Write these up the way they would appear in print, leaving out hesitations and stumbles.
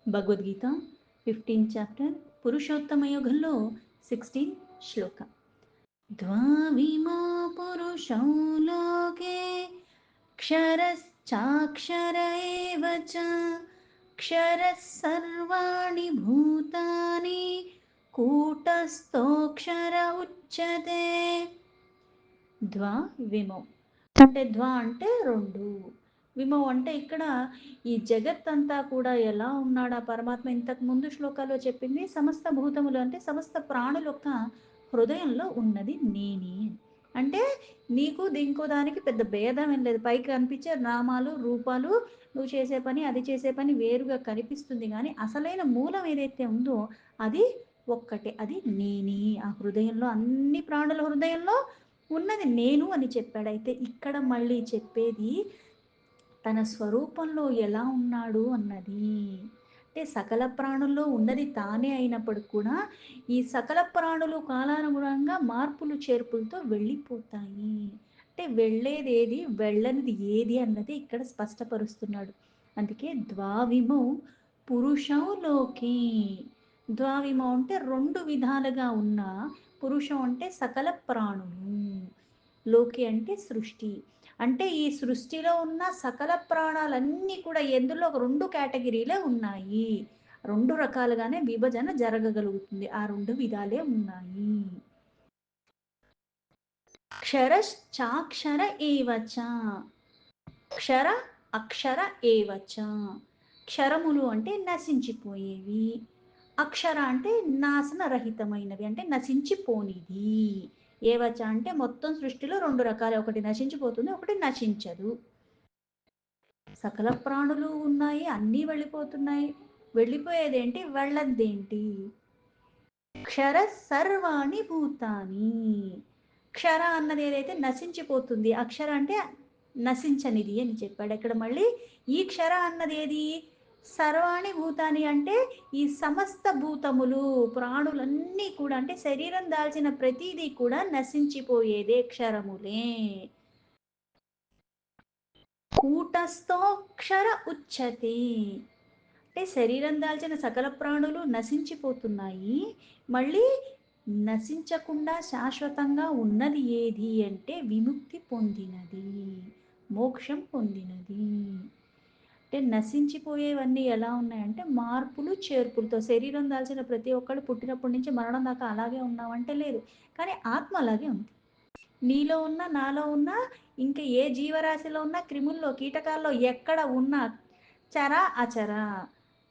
Bhagavad Gita 15th chapter Purushottama యోగంలో 16th శ్లోక. ద్వావిమో పురుషౌ లోకే క్షరశ్చాక్షర ఏవ చ క్షరः సర్వాణి భూతాని కూటస్థోక్షర ఉచ్యతే. ధ్వా విమౌ అంటే ధ్వా అంటే రెండు, విమౌ అంటే ఇక్కడ ఈ జగత్తంతా కూడా ఎలా ఉన్నాడు ఆ పరమాత్మ. ఇంతకు ముందు శ్లోకాల్లో చెప్పింది సమస్త భూతములు అంటే సమస్త ప్రాణుల యొక్క హృదయంలో ఉన్నది నేనే. అంటే నీకు దీనికో దానికి పెద్ద భేదం ఏం లేదు. పైకి కనిపించే నామాలు రూపాలు, నువ్వు చేసే పని అది చేసే పని వేరుగా కనిపిస్తుంది, కానీ అసలైన మూలం ఏదైతే ఉందో అది ఒక్కటే, అది నేనే. ఆ హృదయంలో అన్ని ప్రాణుల హృదయంలో ఉన్నది నేను అని చెప్పాడు. అయితే ఇక్కడ మళ్ళీ చెప్పేది తన స్వరూపంలో ఎలా ఉన్నాడు అన్నది. అంటే సకల ప్రాణుల్లో ఉన్నది తానే అయినప్పుడు కూడా ఈ సకల ప్రాణులు కాలానుగుణంగా మార్పులు చేర్పులతో వెళ్ళిపోతాయి. అంటే వెళ్ళేది ఏది వెళ్ళనిది ఏది అన్నది ఇక్కడ స్పష్టపరుస్తున్నాడు. అందుకే ద్వావిమౌ పురుషౌ లోకే. ద్వావిమౌ అంటే రెండు విధాలుగా ఉన్న, పురుషం అంటే సకల ప్రాణులు, లోకి అంటే సృష్టి. అంటే ఈ సృష్టిలో ఉన్న సకల ప్రాణాలన్నీ కూడా ఎందులో ఒక రెండు కేటగిరీలే ఉన్నాయి. రెండు రకాలుగానే విభజన జరగగలుగుతుంది. ఆ రెండు విధాలే ఉన్నాయి. క్షరశ్చాక్షర ఏవచ. క్షర అక్షర ఏవచ. క్షరములు అంటే నశించిపోయేవి, అక్షర అంటే నాశనరహితమైనది అంటే నశించిపోనిది. ఏవచ అంటే మొత్తం సృష్టిలో రెండు రకాలు, ఒకటి నశించిపోతుంది, ఒకటి నశించదు. సకల ప్రాణులు ఉన్నాయి, అన్నీ వెళ్ళిపోతున్నాయి. వెళ్ళిపోయేదేంటి, వెళ్ళద్దేంటి? క్షర సర్వాణి భూతాని. క్షర అన్నది ఏదైతే నశించిపోతుంది, అక్షర అంటే నశించనిది అని చెప్పాడు. ఇక్కడ మళ్ళీ ఈ క్షర అన్నది ఏది, సర్వాణి భూతాని అంటే ఈ సమస్త భూతములు ప్రాణులన్నీ కూడా, అంటే శరీరం దాల్చిన ప్రతిదీ కూడా నశించిపోయేదే క్షరములే. కూటస్థోక్షర ఉచ్యతే. అంటే శరీరం దాల్చిన సకల ప్రాణులు నశించిపోతున్నాయి. మళ్ళీ నశించకుండా శాశ్వతంగా ఉన్నది ఏది అంటే విముక్తి పొందినది, మోక్షం పొందినది. అంటే నశించిపోయేవన్నీ ఎలా ఉన్నాయంటే మార్పులు చేర్పులతో. శరీరం దాల్చిన ప్రతి ఒక్కళ్ళు పుట్టినప్పటి నుంచి మరణం దాకా అలాగే ఉన్నామంటే లేదు, కానీ ఆత్మ అలాగే ఉంది. నీలో ఉన్న, నాలో ఉన్న, ఇంకా ఏ జీవరాశిలో ఉన్న, క్రిముల్లో కీటకాల్లో ఎక్కడ ఉన్నా, చర అచర,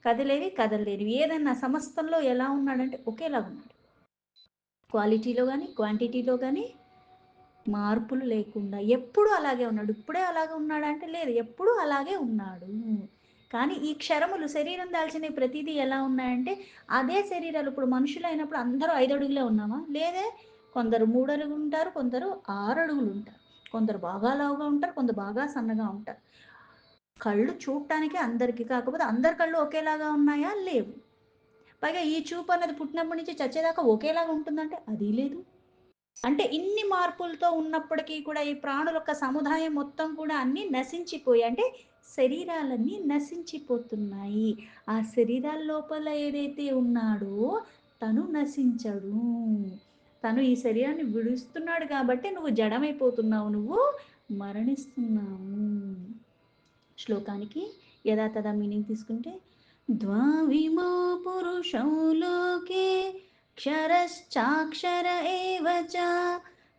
కదిలేవి కదలలేనివి, ఏదన్నా సమస్తంలో ఎలా ఉన్నాడంటే ఒకేలాగా ఉన్నాడు. క్వాలిటీలో కానీ క్వాంటిటీలో కానీ మార్పులు లేకుండా ఎప్పుడూ అలాగే ఉన్నాడు. ఇప్పుడే అలాగే ఉన్నాడా అంటే లేదు, ఎప్పుడూ అలాగే ఉన్నాడు. కానీ ఈ క్షరములు శరీరం దాల్చిన ప్రతిదీ ఎలా ఉన్నాయంటే అదే శరీరాలు. ఇప్పుడు మనుషులైనప్పుడు అందరూ 5 అడుగులే ఉన్నామా? లేదే. కొందరు 3 అడుగులు ఉంటారు, కొందరు 6 అడుగులు ఉంటారు, కొందరు బాగా లావుగా ఉంటారు, కొందరు బాగా సన్నగా ఉంటారు. కళ్ళు చూడటానికి అందరికీ, కాకపోతే అందరి కళ్ళు ఒకేలాగా ఉన్నాయా? లేవు. పైగా ఈ చూపు అన్నది పుట్టినప్పటి నుంచి చచ్చేదాకా ఒకేలాగా ఉంటుందంటే అది లేదు. అంటే ఇన్ని మార్పులతో ఉన్నప్పటికీ కూడా ఈ ప్రాణుల యొక్క సముదాయం మొత్తం కూడా అన్నీ నశించిపోయి, అంటే శరీరాలన్నీ నశించిపోతున్నాయి. ఆ శరీరాల లోపల ఏదైతే ఉన్నాడో తను నశించడు. తను ఈ శరీరాన్ని విడుస్తున్నాడు కాబట్టి నువ్వు జడమైపోతున్నావు, నువ్వు మరణిస్తున్నావు. శ్లోకానికి యథాతథ మీనింగ్ తీసుకుంటే, ద్వావిమో పురుషౌ లోకే క్షరశ్చాక్షర ఏవ చ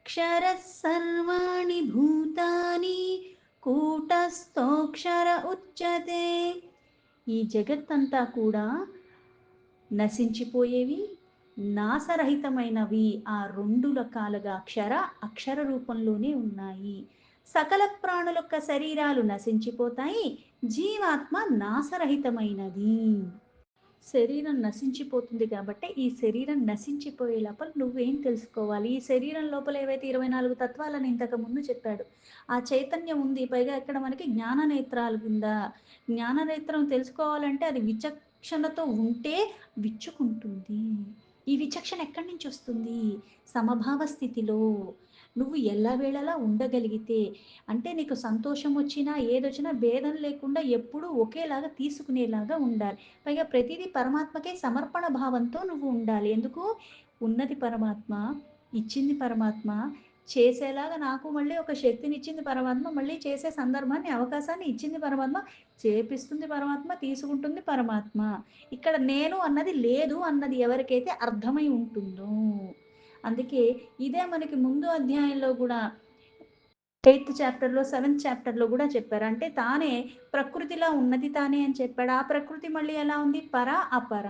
క్షరः సర్వాణి భూతాని కూటస్థోక్షర ఉచ్యతే. ఈ జగత్తంతా కూడా నశించిపోయేవి, నాశరహితమైనవి ఆ రెండు రకాలుగా క్షర అక్షర రూపంలోనే ఉన్నాయి. సకల ప్రాణుల యొక్క శరీరాలు నశించిపోతాయి, జీవాత్మ నాశరహితమైనది. శరీరం నశించిపోతుంది కాబట్టి ఈ శరీరం నశించిపోయే లోపల నువ్వేం తెలుసుకోవాలి. ఈ శరీరం లోపల ఏవైతే 24 తత్వాలని ఇంతకు ముందు చెప్పాడు, ఆ చైతన్యం ఉంది. పైగా ఇక్కడ మనకి జ్ఞాన నేత్రాలు కింద, జ్ఞాన నేత్రం తెలుసుకోవాలంటే అది విచక్షణతో ఉంటే విచ్చుకుంటుంది. ఈ విచక్షణ ఎక్కడి నుంచి వస్తుంది? సమభావ స్థితిలో. నువ్వు ఎల్లవేళలా ఉండగలిగితే, అంటే నీకు సంతోషం వచ్చినా, ఏదొచ్చినా భేదం లేకుండా ఎప్పుడూ ఒకేలాగా తీసుకునేలాగా ఉండాలి. పైగా ప్రతీదీ పరమాత్మకే సమర్పణ భావంతో నువ్వు ఉండాలి. ఎందుకు? ఉన్నది పరమాత్మ, ఇచ్చింది పరమాత్మ, చేసేలాగా నాకు మళ్ళీ ఒక శక్తినిచ్చింది పరమాత్మ, మళ్ళీ చేసే సందర్భాన్ని, అవకాశాన్ని ఇచ్చింది పరమాత్మ, చేపిస్తుంది పరమాత్మ, తీసుకుంటుంది పరమాత్మ. ఇక్కడ నేను అన్నది లేదు అన్నది ఎవరికైతే అర్థమై ఉంటుందో. అందుకే ఇదే మనకి ముందు అధ్యాయంలో గూడా 8థ్ చాప్టర్‌లో, 7థ్ చాప్టర్‌లో గూడా చెప్పారు. అంటే తానే ప్రకృతిలా ఉన్నది తానే అని చెప్పాడు. ఆ ప్రకృతి మళ్ళీ ఎలా ఉంది? పర, అపర.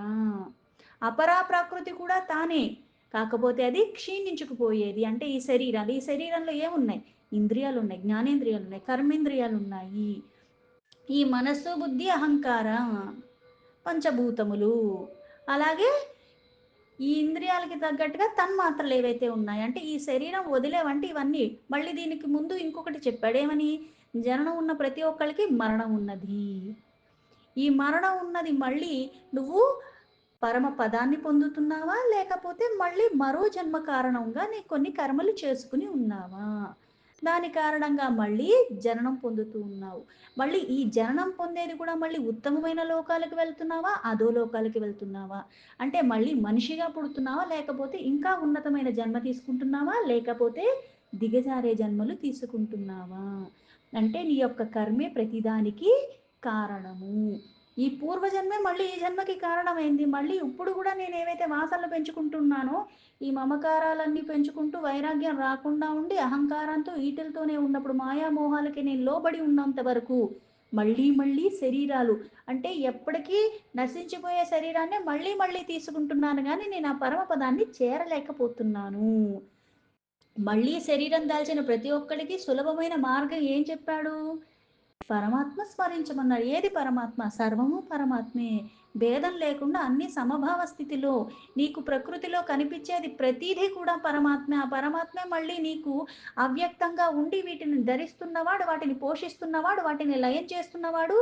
అపరా ప్రకృతి కూడా తానే. కాకపోతే అది క్షీణించుకుపోయేది. అంటే ఈ శరీరాలు. ఈ శరీరంలో ఏమున్నాయి? ఇంద్రియాలున్నాయి, జ్ఞానేంద్రియాలున్నాయి, కర్మేంద్రియాలున్నాయి. ఈ మనస్సు, బుద్ధి, అహంకార పంచభూతములు. అలాగే ఈ ఇంద్రియాలకి తగ్గట్టుగా తన్మాత్రలేవైతే ఉన్నాయో, అంటే ఈ శరీరం వదిలేవంటే ఇవన్నీ. మళ్ళీ దీనికి ముందు ఇంకొకటి చెప్పాడు. ఏమని? జననం ఉన్న ప్రతి ఒక్కళ్ళకి మరణం ఉన్నది. ఈ మరణం ఉన్నది మళ్ళీ నువ్వు పరమ పదాన్ని పొందుతున్నావా? లేకపోతే మళ్ళీ మరో జన్మ కారణంగా నీ కొన్ని కర్మలు చేసుకొని ఉన్నావా? దాని కారణంగా మళ్ళీ జననం పొందుతూ ఉన్నావు. మళ్ళీ ఈ జననం పొందేది కూడా మళ్ళీ ఉత్తమమైన లోకాలకు వెళ్తున్నావా? అధోలోకాలకి వెళ్తున్నావా? అంటే మళ్ళీ మనిషిగా పుడుతున్నావా? లేకపోతే ఇంకా ఉన్నతమైన జన్మ తీసుకుంటున్నావా? లేకపోతే దిగజారే జన్మలు తీసుకుంటున్నావా? అంటే నీ యొక్క కర్మే ప్రతిదానికి కారణము. ఈ పూర్వజన్మే మళ్ళీ ఈ జన్మకి కారణమైంది. మళ్ళీ ఇప్పుడు గూడా నేనేవైతే వాసనలు పెంచుకుంటున్నానో, ఈ మమకారాలన్నీ పెంచుకుంటూ వైరాగ్యం రాకుండా ఉండి, అహంకారంతో ఈటిలతోనే ఉన్నప్పుడు మాయామోహాలకి నేను లోబడి ఉన్నంత వరకు మళ్ళీ మళ్ళీ శరీరాలు అంటే ఎప్పటికీ నశించిపోయే శరీరాన్నే మళ్ళీ మళ్ళీ తీసుకుంటున్నాను గానీ, నేను ఆ పరమపదాన్ని చేరలేకపోతున్నాను. మళ్ళీ శరీరం దాల్చిన ప్రతి ఒక్కడికి సులభమైన మార్గం ఏం చెప్పాడు? పరమాత్మ స్మరించమన్నాడు. ఏది పరమాత్మ? సర్వము పరమాత్మే. భేదం లేకుండా అన్ని సమభావ స్థితిలో నీకు ప్రకృతిలో కనిపించేది ప్రతీదీ కూడా పరమాత్మే. ఆ పరమాత్మే మళ్ళీ నీకు అవ్యక్తంగా ఉండి వీటిని ధరిస్తున్నవాడు, వాటిని పోషిస్తున్నవాడు, వాటిని లయం చేస్తున్నవాడు,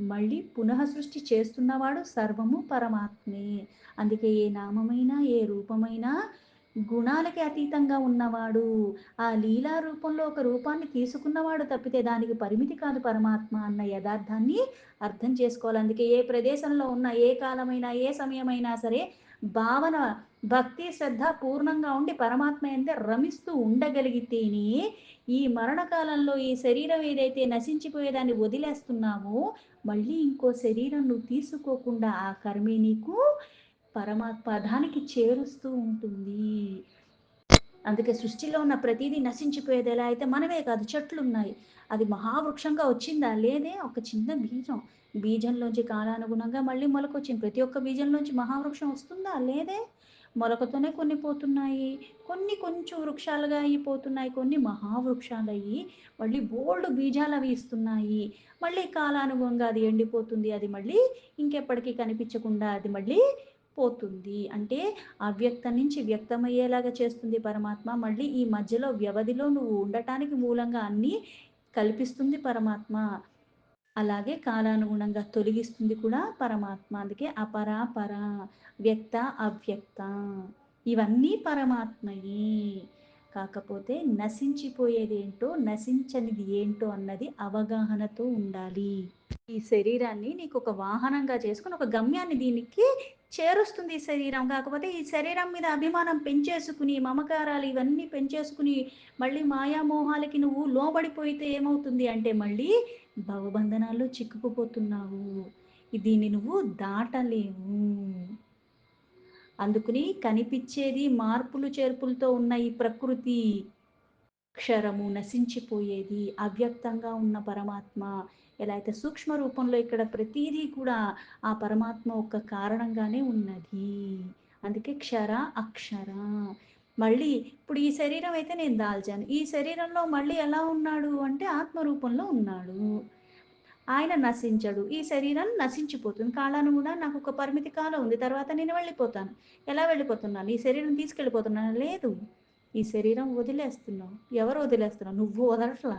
మళ్ళీ పునః సృష్టి చేస్తున్నవాడు సర్వము పరమాత్మే. అందుకే ఏ నామమైనా, ఏ రూపమైనా గుణాలకి అతీతంగా ఉన్నవాడు. ఆ లీలా రూపంలో ఒక రూపాన్ని తీసుకున్నవాడు తప్పితే దానికి పరిమితి కాదు పరమాత్మ అన్న యథార్థాన్ని అర్థం చేసుకోవాలి. అందుకే ఏ ప్రదేశంలో ఉన్న ఏ కాలమైనా, ఏ సమయమైనా సరే భావన, భక్తి, శ్రద్ధ పూర్ణంగా ఉండి పరమాత్మ యందే రమిస్తూ ఉండగలిగితేనే ఈ మరణకాలంలో ఈ శరీరం ఏదైతే నశించిపోయేదాన్ని వదిలేస్తున్నావో, మళ్ళీ ఇంకో శరీరం నువ్వు తీసుకోకుండా ఆ కర్మే నీకు పరమపదానికి చేరుస్తూ ఉంటుంది. అందుకే సృష్టిలో ఉన్న ప్రతీదీ నశించిపోయేది ఎలా అయితే మనమే కాదు చెట్లున్నాయి. అది మహావృక్షంగా వచ్చిందా? లేదే. ఒక చిన్న బీజం. బీజంలోంచి కాలానుగుణంగా మళ్ళీ మొలకొచ్చింది. ప్రతి ఒక్క బీజంలోంచి మహావృక్షం వస్తుందా? లేదే. మొలకతోనే కొన్ని పోతున్నాయి. కొన్ని కొంచెం వృక్షాలుగా అయిపోతున్నాయి. కొన్ని మహావృక్షాలయ్యి మళ్ళీ బోలెడు బీజాలవి ఇస్తున్నాయి. మళ్ళీ కాలానుగుణంగా అది ఎండిపోతుంది. అది మళ్ళీ ఇంకెప్పటికి కనిపించకుండా అది మళ్ళీ పోతుంది. అంటే అవ్యక్తం నుంచి వ్యక్తమయ్యేలాగా చేస్తుంది పరమాత్మ. మళ్ళీ ఈ మధ్యలో వ్యవధిలో నువ్వు ఉండటానికి మూలంగా అన్నీ కల్పిస్తుంది పరమాత్మ. అలాగే కాలానుగుణంగా తొలగిస్తుంది కూడా పరమాత్మ. అందుకే అపరా, పర, వ్యక్త, అవ్యక్త ఇవన్నీ పరమాత్మయే. కాకపోతే నశించిపోయేదేంటో, నశించనిది ఏంటో అన్నది అవగాహనతో ఉండాలి. ఈ శరీరాన్ని నీకొక వాహనంగా చేసుకొని, ఒక గమ్యాన్ని దీనికి చేరుస్తుంది ఈ శరీరం. కాకపోతే ఈ శరీరం మీద అభిమానం పెంచేసుకుని, మమకారాలు ఇవన్నీ పెంచేసుకుని, మళ్ళీ మాయామోహాలకి నువ్వు లోబడిపోతే ఏమవుతుంది అంటే మళ్ళీ భవబంధనాల్లో చిక్కుకుపోతున్నావు. దీన్ని నువ్వు దాటలేవు. అందుకని కనిపిచ్చేది మార్పులు చేర్పులతో ఉన్న ఈ ప్రకృతి క్షరము నశించిపోయేది. అవ్యక్తంగా ఉన్న పరమాత్మ ఎలా అయితే సూక్ష్మ రూపంలో ఇక్కడ ప్రతీదీ కూడా ఆ పరమాత్మ ఒక కారణంగానే ఉన్నది. అందుకే క్షర, అక్షర. మళ్ళీ ఇప్పుడు ఈ శరీరం అయితే నేను దాల్చాను. ఈ శరీరంలో మళ్ళీ ఎలా ఉన్నాడు అంటే ఆత్మ రూపంలో ఉన్నాడు. ఆయన నశించడు. ఈ శరీరం నశించిపోతుంది. కాలాన్ని గూడా నాకొక పరిమితి కాలం ఉంది. తర్వాత నేను వెళ్ళిపోతాను. ఎలా వెళ్ళిపోతున్నాను? ఈ శరీరం తీసుకెళ్ళిపోతున్నానా? లేదు. ఈ శరీరం వదిలేస్తున్నావు. ఎవరు వదిలేస్తున్నారు? నువ్వు వదలట్లా.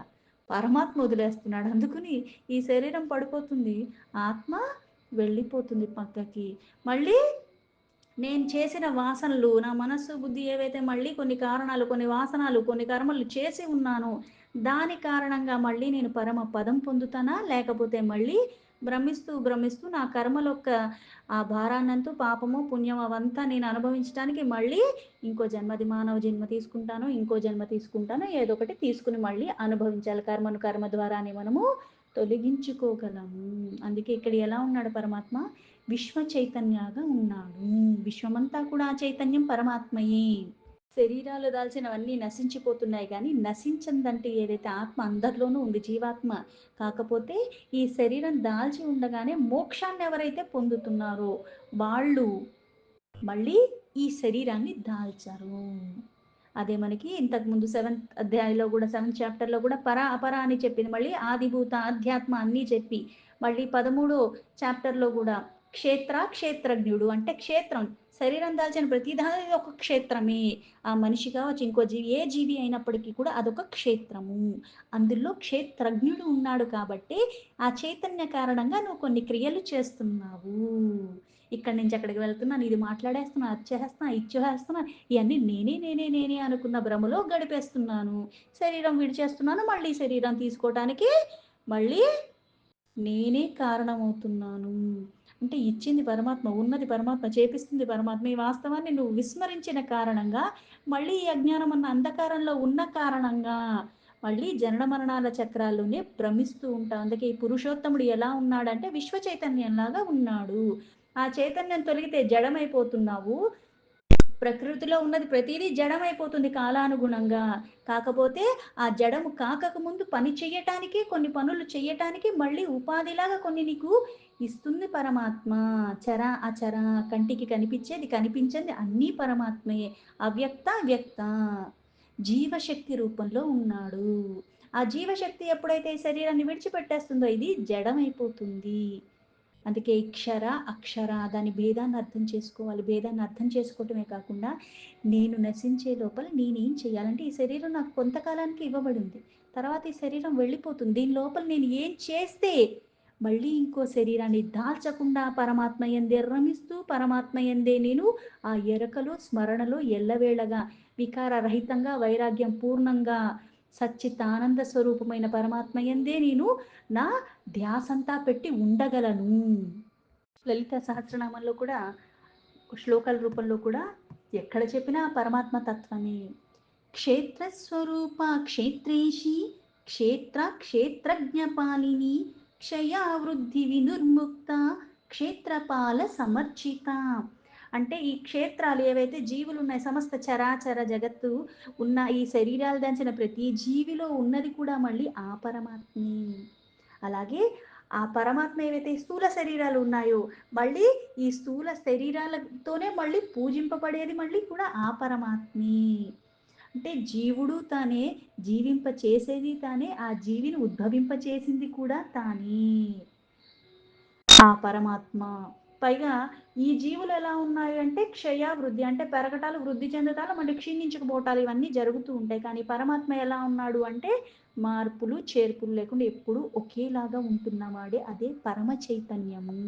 పరమాత్మ వదిలేస్తున్నాడు. అందుకని ఈ శరీరం పడిపోతుంది. ఆత్మ వెళ్ళిపోతుంది పక్కకి. మళ్ళీ నేను చేసిన వాసనలు, నా మనస్సు, బుద్ధి ఏవైతే మళ్ళీ కొన్ని కారణాలు, కొన్ని వాసనాలు, కొన్ని కర్మలు చేసి ఉన్నానో, దాని కారణంగా మళ్ళీ నేను పరమ పదం పొందుతానా? లేకపోతే మళ్ళీ భ్రమిస్తూ, భ్రమిస్తూ నా కర్మలొక్క ఆ భారాన్నంతా పాపమో, పుణ్యమో అవంతా నేను అనుభవించటానికి మళ్ళీ ఇంకో జన్మది మానవ జన్మ తీసుకుంటాను, ఇంకో జన్మ తీసుకుంటాను, ఏదో ఒకటి తీసుకొని మళ్ళీ అనుభవించాలి. కర్మను కర్మ ద్వారానే మనము తొలగించుకోగలము. అందుకే ఇక్కడ ఎలా ఉన్నాడు పరమాత్మ? విశ్వ చైతన్యగా ఉన్నాడు. విశ్వమంతా కూడా ఆ చైతన్యం పరమాత్మయే. శరీరాలు దాల్చినవన్నీ నశించిపోతున్నాయి గానీ, నశించందంటే ఏదైతే ఆత్మ అందరిలోనూ ఉంది జీవాత్మ. కాకపోతే ఈ శరీరం దాల్చి ఉండగానే మోక్షాన్ని ఎవరైతే పొందుతున్నారో వాళ్ళు మళ్ళీ ఈ శరీరాన్ని దాల్చరు. అదే మనకి ఇంతకుముందు సెవెంత్ అధ్యాయంలో కూడా, సెవెంత్ చాప్టర్‌లో కూడా పర, అపర అని చెప్పింది. మళ్ళీ ఆదిభూత, అధ్యాత్మ అన్నీ చెప్పి, మళ్ళీ 13 చాప్టర్‌లో కూడా క్షేత్ర, క్షేత్రజ్ఞుడు అంటే క్షేత్రం. శరీరం దాల్చిన ప్రతిదాని ఒక క్షేత్రమే. ఆ మనిషి కావచ్చు, ఇంకో జీవి, ఏ జీవి అయినప్పటికీ కూడా అదొక క్షేత్రము. అందులో క్షేత్రజ్ఞుడు ఉన్నాడు కాబట్టి, ఆ చైతన్య కారణంగా నువ్వు కొన్ని క్రియలు చేస్తున్నావు. ఇక్కడి నుంచి అక్కడికి వెళ్తున్నాను, ఇది మాట్లాడేస్తున్నా, అది చేసేస్తున్నా, ఇది చేసేస్తున్నా, ఇయన్నీ నేనే, నేనే, నేనే అనుకున్న భ్రమలో గడిపేస్తున్నాను. శరీరం విడిచేస్తున్నాను. మళ్ళీ శరీరం తీసుకోటానికి మళ్ళీ నేనే కారణమవుతున్నాను. అంటే ఇచ్చింది పరమాత్మ, ఉన్నది పరమాత్మ, చేపిస్తుంది పరమాత్మ. ఈ వాస్తవాన్ని నువ్వు విస్మరించిన కారణంగా, మళ్ళీ ఈ అజ్ఞానం అన్న అంధకారంలో ఉన్న కారణంగా, మళ్ళీ జనన మరణాల చక్రాల్లోనే భ్రమిస్తూ ఉంటావు. అందుకే ఈ పురుషోత్తముడు ఎలా ఉన్నాడంటే విశ్వ చైతన్యంలాగా ఉన్నాడు. ఆ చైతన్యం తొలగితే జడమైపోతున్నావు. ప్రకృతిలో ఉన్నది ప్రతీదీ జడమైపోతుంది కాలానుగుణంగా. కాకపోతే ఆ జడము కాకక ముందు పని చెయ్యటానికి, కొన్ని పనులు చెయ్యటానికి మళ్ళీ ఉపాధిలాగా కొన్ని నీకు ఇస్తుంది పరమాత్మ. చర, అచర, కంటికి కనిపిచ్చేది, కనిపించంది అన్నీ పరమాత్మయే. అవ్యక్త, వ్యక్త. జీవశక్తి రూపంలో ఉన్నాడు. ఆ జీవశక్తి ఎప్పుడైతే ఈ శరీరాన్ని విడిచిపెట్టేస్తుందో ఇది జడమైపోతుంది. అందుకే ఇక్షర, అక్షర దాని భేదాన్ని అర్థం చేసుకోవాలి. భేదాన్ని అర్థం చేసుకోవటమే కాకుండా, నేను నశించే లోపల నేనేం చేయాలంటే, ఈ శరీరం నాకు కొంతకాలానికి ఇవ్వబడింది. తర్వాత ఈ శరీరం వెళ్ళిపోతుంది. దీని లోపల నేను ఏం చేస్తే, మళ్ళీ ఇంకో శరీరాన్ని దాల్చకుండా పరమాత్మ యందే రమిస్తూ, పరమాత్మ యందే నేను ఆ ఎరకలో, స్మరణలో ఎల్లవేళగా వికార రహితంగా, వైరాగ్యం పూర్ణంగా, సచ్చితానంద స్వరూపమైన పరమాత్మ యందే నేను నా ధ్యాసంతా పెట్టి ఉండగలను. లలిత సహస్రనామంలో కూడా శ్లోకాల రూపంలో కూడా ఎక్కడ చెప్పినా పరమాత్మ తత్వమే. క్షేత్రస్వరూప క్షేత్రేషి క్షేత్ర క్షేత్రజ్ఞపాలిని క్షయా వృద్ధి వినుర్ముక్త క్షేత్రపాల సమర్చిత. అంటే ఈ క్షేత్రాలు ఏవైతే జీవులు ఉన్నాయి, సమస్త చరాచర జగత్తు ఉన్న ఈ శరీరాలు దంచిన ప్రతి జీవిలో ఉన్నది కూడా మళ్ళీ ఆ పరమాత్మే. అలాగే ఆ పరమాత్మ ఏవైతే స్థూల శరీరాలు ఉన్నాయో, మళ్ళీ ఈ స్థూల శరీరాలతోనే మళ్ళీ పూజింపబడేది మళ్ళీ కూడా ఆ పరమాత్మే. అంటే జీవుడు తానే, జీవింప చేసేది తానే, ఆ జీవిని ఉద్భవింప చేసింది కూడా తానే. ఆ పరమాత్మ. పైగా ఈ జీవులు ఎలా ఉన్నాయి అంటే క్షయ, వృద్ధి అంటే పెరగటాలు, వృద్ధి చెందటాలు, మళ్ళీ క్షీణించుకుపోవటాలు ఇవన్నీ జరుగుతూ ఉంటాయి. కానీ పరమాత్మ ఎలా ఉన్నాడు అంటే మార్పులు, చేర్పులు లేకుండా ఎప్పుడూ ఒకేలాగా ఉంటున్నవాడే అదే పరమ చైతన్యము.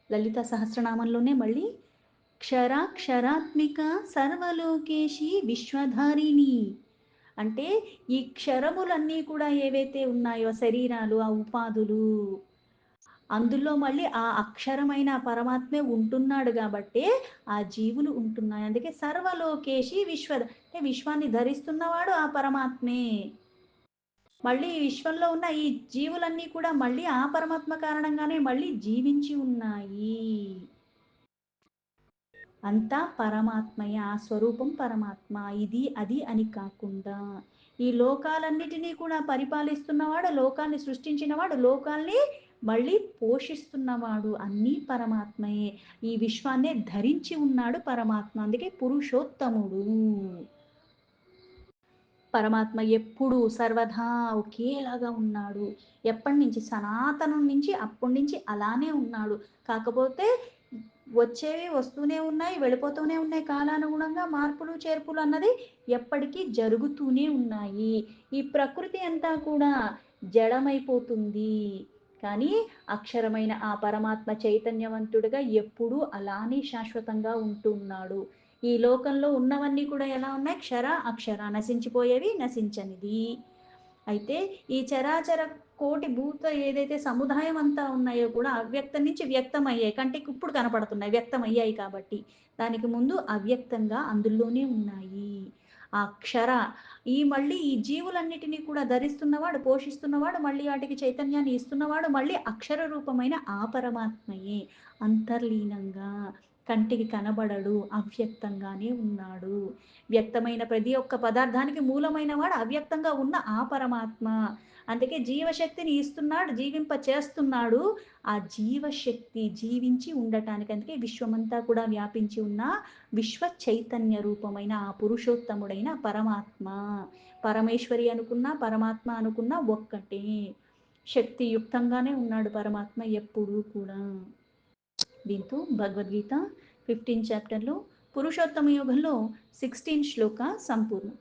లలిత సహస్రనామంలోనే మళ్ళీ క్షర క్షరాత్మిక సర్వలోకేశి విశ్వధారిణి. అంటే ఈ క్షరములన్నీ కూడా ఏవైతే ఉన్నాయో శరీరాలు, ఆ ఉపాధులు, అందులో మళ్ళీ ఆ అక్షరమైన పరమాత్మే ఉంటున్నాడు గాబట్టే ఆ జీవులు ఉంటున్నాయి. అందుకే సర్వలోకేశి అంటే విశ్వాన్ని ధరిస్తున్నవాడు ఆ పరమాత్మే. మళ్ళీ ఈ విశ్వంలో ఉన్న ఈ జీవులన్నీ కూడా మళ్ళీ ఆ పరమాత్మ కారణంగానే మళ్ళీ జీవించి ఉన్నాయి. అంతా పరమాత్మయే. ఆ స్వరూపం పరమాత్మ. ఇది, అది అని కాకుండా, ఈ లోకాలన్నిటినీ కూడా పరిపాలిస్తున్నవాడు, లోకాన్ని సృష్టించినవాడు, లోకాల్ని మళ్ళీ పోషిస్తున్నవాడు అన్నీ పరమాత్మయే. ఈ విశ్వాన్నే ధరించి ఉన్నాడు పరమాత్మ. అందుకే పురుషోత్తముడు. పరమాత్మ ఎప్పుడూ సర్వదా ఒకేలాగా ఉన్నాడు. ఎప్పటినుంచి సనాతనం నుంచి అప్పటినుంచి అలానే ఉన్నాడు. కాకపోతే వచ్చేవి వస్తూనే ఉన్నాయి, వెళ్ళిపోతూనే ఉన్నాయి. కాలానుగుణంగా మార్పులు, చేర్పులు అన్నది ఎప్పటికీ జరుగుతూనే ఉన్నాయి. ఈ ప్రకృతి అంతా కూడా జడమైపోతుంది. కానీ అక్షరమైన ఆ పరమాత్మ చైతన్యవంతుడుగా ఎప్పుడూ అలానే శాశ్వతంగా ఉంటూ ఉన్నాడు. ఈ లోకంలో ఉన్నవన్నీ కూడా ఎలా ఉన్నాయి? క్షర, అక్షర. నశించిపోయేవి, నశించనిది. అయితే ఈ చరాచర కోటి భూత ఏదైతే సముదాయం అంతా ఉన్నాయో కూడా అవ్యక్తం నుంచి వ్యక్తమయ్యాయి. కంటికి ఇప్పుడు కనపడుతున్నాయి. వ్యక్తమయ్యాయి కాబట్టి. దానికి ముందు అవ్యక్తంగా అందులోనే ఉన్నాయి. ఆ అక్షర మళ్ళీ ఈ జీవులన్నిటిని కూడా ధరిస్తున్నవాడు, పోషిస్తున్నవాడు, మళ్ళీ వాటికి చైతన్యాన్ని ఇస్తున్నవాడు, మళ్ళీ అక్షర రూపమైన ఆ పరమాత్మయే. అంతర్లీనంగా కంటికి కనబడడు. అవ్యక్తంగానే ఉన్నాడు. వ్యక్తమైన ప్రతి ఒక్క పదార్థానికి మూలమైన వాడు అవ్యక్తంగా ఉన్న ఆ పరమాత్మ. అందుకే జీవశక్తిని ఇస్తున్నాడు, జీవింప చేస్తున్నాడు. ఆ జీవశక్తి జీవించి ఉండటానికి అందుకే విశ్వమంతా కూడా వ్యాపించి ఉన్న విశ్వ చైతన్య రూపమైన ఆ పురుషోత్తముడైన పరమాత్మ. పరమేశ్వరి అనుకున్నా, పరమాత్మ అనుకున్నా ఒక్కటే. శక్తియుక్తంగానే ఉన్నాడు పరమాత్మ ఎప్పుడూ కూడా. దీంతో భగవద్గీత 15 చాప్టర్‌లో పురుషోత్తమ యోగంలో 16 శ్లోక సంపూర్ణం.